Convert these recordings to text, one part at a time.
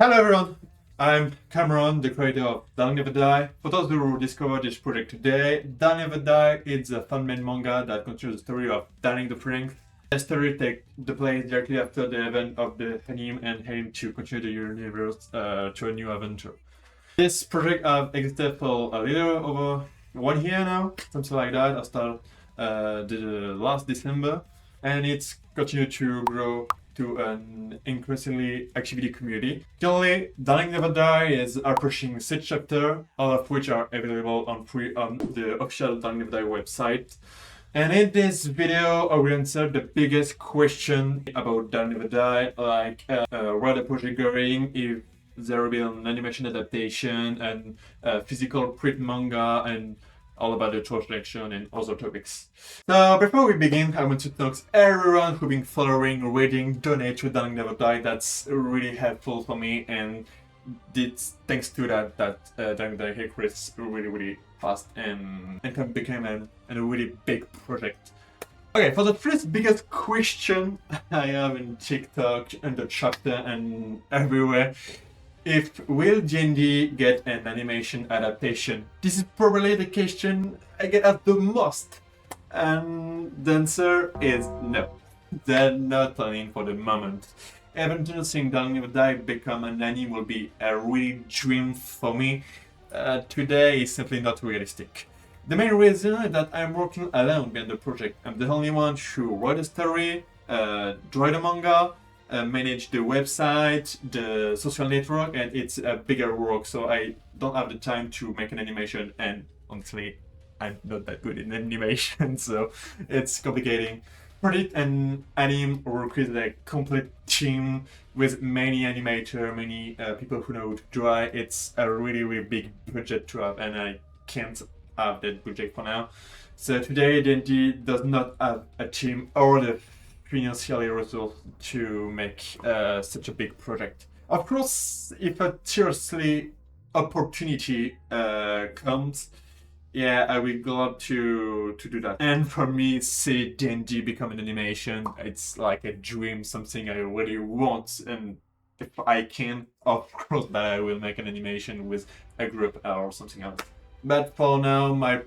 Hello everyone, I'm Cameron, the creator of Darling Never Die. For those who discovered this project today, Darling Never Die is a fan-made manga that continues the story of Darling the Franxx. The story takes the place directly after the event of the anime and aim to continue the universe to a new adventure. This project has existed for a little over 1 year now, something like that. I started the last December, and it's continued to grow to an increasingly activity community. Currently, Darling Never Die is approaching 6 chapters, all of which are available on the official Darling Never Die website. And in this video, I will answer the biggest question about Darling Never Die, like where the project going, if there will be an animation adaptation and physical print manga, and all about the translation and other topics. So before we begin, I want to thank everyone who's been following, reading, donate to Darling Never Die. That's really helpful for me, and it's thanks to that Darling Never Die increased really fast and became a really big project. Okay, for the first biggest question I have in TikTok, in the chapter and everywhere, if will D&D get an animation adaptation? This is probably the question I get asked the most, and the answer is no. They're not planning for the moment. Eventually seeing Darling Never Die become an anime will be a real dream for me. Today is simply not realistic. The main reason is that I'm working alone behind the project. I'm the only one who wrote the story, draw the manga, manage the website, the social network, and it's a bigger work, so I don't have the time to make an animation, and honestly, I'm not that good in animation, so it's complicating. Project and anime requires a complete team with many animators, many people who know how to draw. It's a really big budget to have, and I can't have that budget for now. So today, D&D does not have a team or the financial resource to make such a big project. Of course, if a seriously opportunity comes, yeah, I will glad to do that. And for me, see D&D become an animation, it's like a dream, something I really want. And if I can, of course, that I will make an animation with a group or something else. But for now, my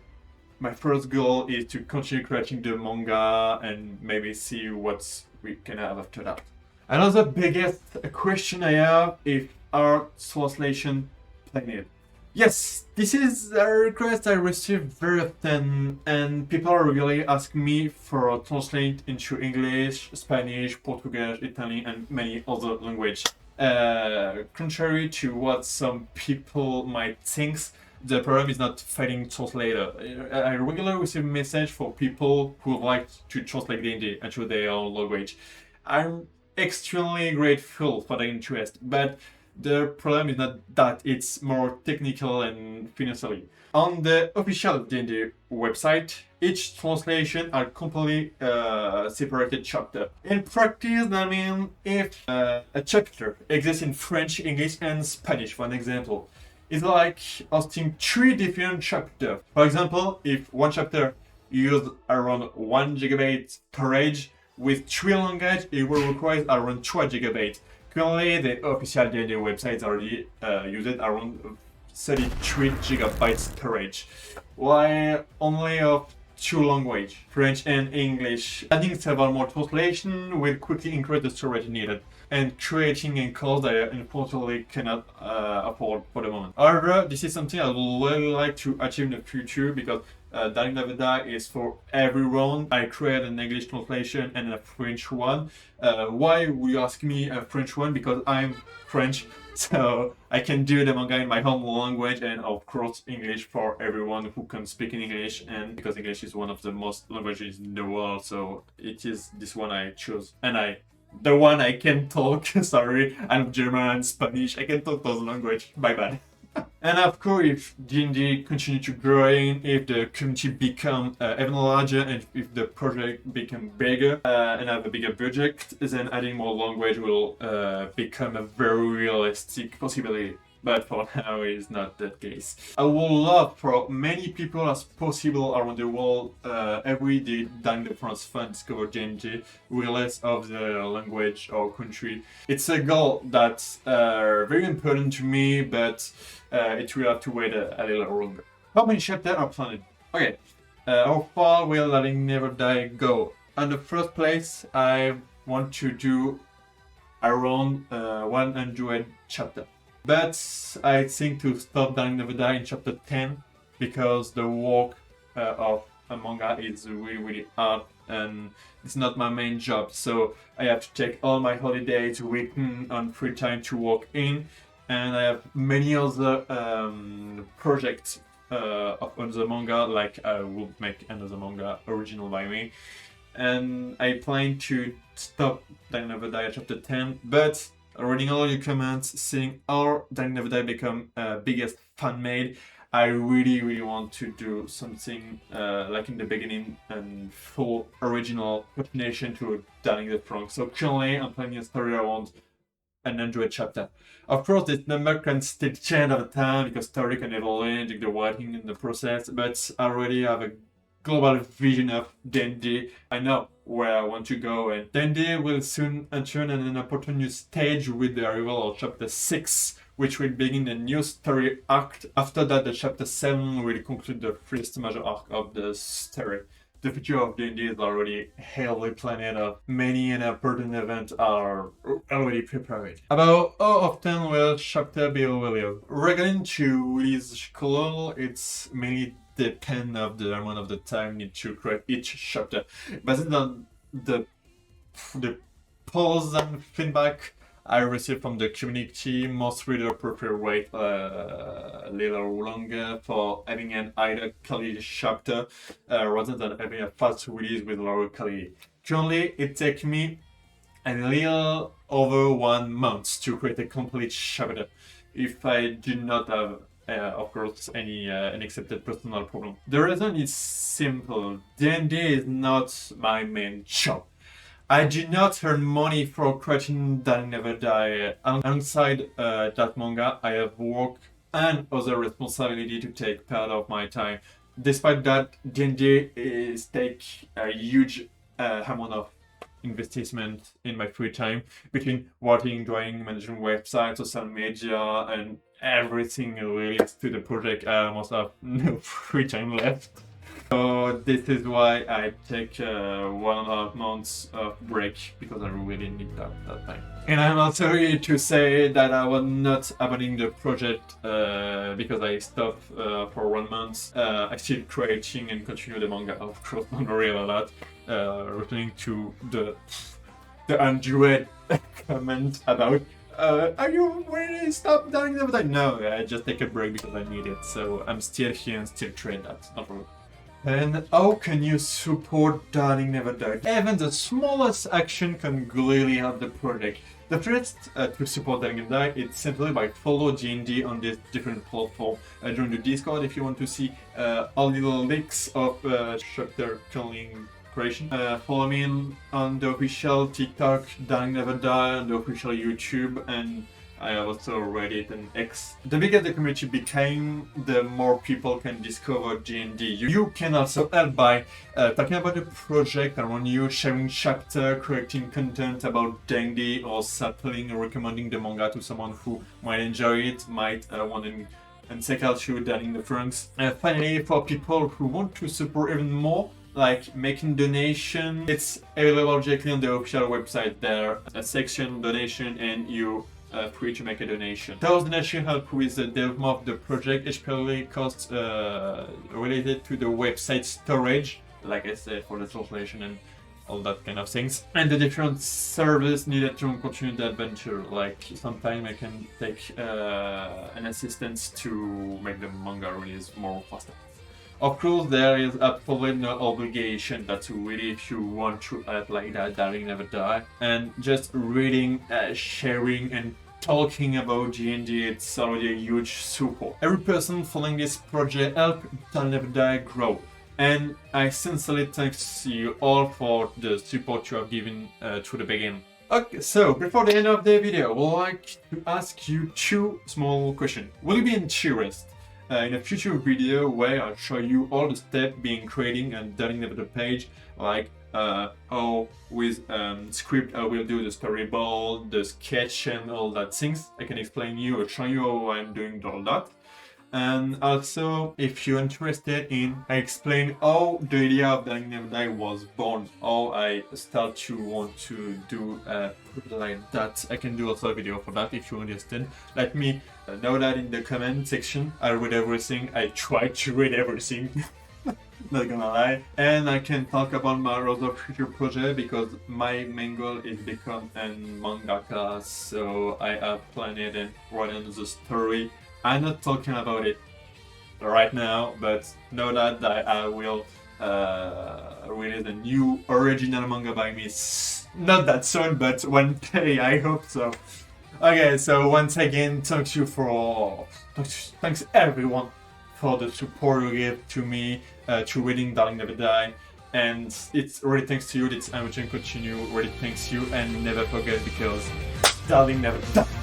first goal is to continue creating the manga and maybe see what we can have after that. Another biggest question I have is art translation planned. Yes, this is a request I receive very often, and people really ask me for translate into English, Spanish, Portuguese, Italian, and many other languages. Contrary to what some people might think, the problem is not finding translator. I regularly receive message for people who would like to translate D&D into their own language. I'm extremely grateful for the interest, but the problem is not that, it's more technical and financially. On the official D&D website, each translation are completely separated chapter. In practice, that means if a chapter exists in French, English, and Spanish, for an example, it's like hosting 3 different chapters. For example, if one chapter uses around 1 gigabyte storage with 3 languages, it will require around 2 gigabytes. Currently, the official D&D website already uses around 33 gigabytes storage, while only of 2 languages, French and English. Adding several more translations will quickly increase the storage needed, and creating a cost that I unfortunately cannot afford for the moment. However, this is something I would really like to achieve in the future, because Darling Never Die is for everyone. I create an English translation and a French one. Why would you ask me a French one? Because I'm French, so I can do the manga in my home language, and of course English for everyone who can speak in English, and because English is one of the most languages in the world, so it is this one I choose. And the one I can talk, sorry, I'm German, Spanish, I can talk those languages, my bad. And of course, if D&D continue to growing, if the community become even larger, and if the project become bigger and have a bigger budget, then adding more language will become a very realistic possibility. but for now it's not the case. I would love for many people as possible around the world every day during the France fun discover JNJ regardless of the language or country. It's a goal that's very important to me, but it will have to wait a little longer. How many chapters are planned? Okay, how far will Darling Never Die go? In the first place, I want to do around 100 chapters. But I think to stop Darling Never Die in chapter 10 because the work of a manga is really hard and it's not my main job. So I have to take all my holidays, weekend, and free time to work in. And I have many other projects on the manga, like I will make another manga original by me. And I plan to stop Darling Never Die at chapter 10, but reading all your comments, seeing how Darling Never Die become biggest fan made, I really want to do something like in the beginning and full original continuation to Darling the Franxx. So currently I'm planning a story around an 100 chapter. Of course, this number can still change over time because story can evolve during the writing in the process, but I already have a global vision of D&D. I know where I want to go, and D&D will soon enter an important new stage with the arrival of chapter 6, which will begin a new story arc. After that, the chapter 7 will conclude the first major arc of the story. The future of D&D is already heavily planned. Many and important events are already prepared. About how often will chapter be released? Regarding to release schedule, it's mainly depend of the amount of the time need to create each chapter. Based on the polls and feedback I received from the community, most readers prefer wait a little longer for having an higher quality chapter rather than having a fast release with lower quality. Currently, it takes me a little over 1 month to create a complete chapter if I do not have of course, any unaccepted personal problem. The reason is simple. D&D is not my main job. I do not earn money for creating Darling Never Die. Alongside that manga, I have work and other responsibility to take part of my time. Despite that, D&D is take a huge amount of investment in my free time between writing, drawing, managing websites, social media, and everything related to the project. I almost have no free time left. So this is why I take 1.5 months of break because I really need that time. And I'm also sorry to say that I was not abandoning the project because I stopped for 1 month. I still creating and continue the manga, of course, not really a lot. Returning to the 100 comment about are you really stop Darling Never Die? No, I just take a break because I need it. So I'm still here and still trade that. Not really. And how can you support Darling Never Die? Even the smallest action can really help the project. The first to support Darling Never Die is simply by follow D&D on this different platform. Join the Discord if you want to see all the links of chapter killing creation. Follow me on the official TikTok Darling Never Die, on the official YouTube, and I have also Reddit and X. The bigger the community became, the more people can discover D&D. You can also help by talking about the project around you, sharing chapter, creating content about D&D, or sampling or recommending the manga to someone who might enjoy it, might want to and check out you Darling the Franxx. Finally, for people who want to support even more, like making donation, it's available directly on the official website. There a section donation and you free to make a donation. Those donations help with the development of the project, especially costs related to the website storage, like I said, for the translation and all that kind of things, and the different services needed to continue the adventure. Like sometimes I can take an assistance to make the manga release more faster. Of course, there is absolutely no obligation. That's really if you want to add like that, Darling Never Die. And just reading, sharing, and talking about D&D, it's already a huge support. Every person following this project helps Darling Never Die grow. And I sincerely thank you all for the support you have given to the beginning. Okay, so before the end of the video, I would like to ask you two small questions. Will you be interested in a future video where I'll show you all the steps being creating and done the page, like how with script I will do the storyboard, the sketch and all that things. I can explain you or show you how I'm doing all that. And also, if you're interested in, I explain how the idea of Darling Never Die was born, how I start to want to do like that. I can do also a video for that if you're interested. Let me know that in the comment section. I read everything. I try to read everything. Not gonna lie. And I can talk about my other future project because my main goal is become a mangaka. So I have planned and written the story. I'm not talking about it right now, but know that I will release a new original manga by me. Not that soon, but one day, I hope so. Okay, so once again, thanks everyone for the support you give to me, to reading Darling Never Die. And it's really thanks to you, it's Amazon continue, really thanks you, and never forget because Darling Never Die.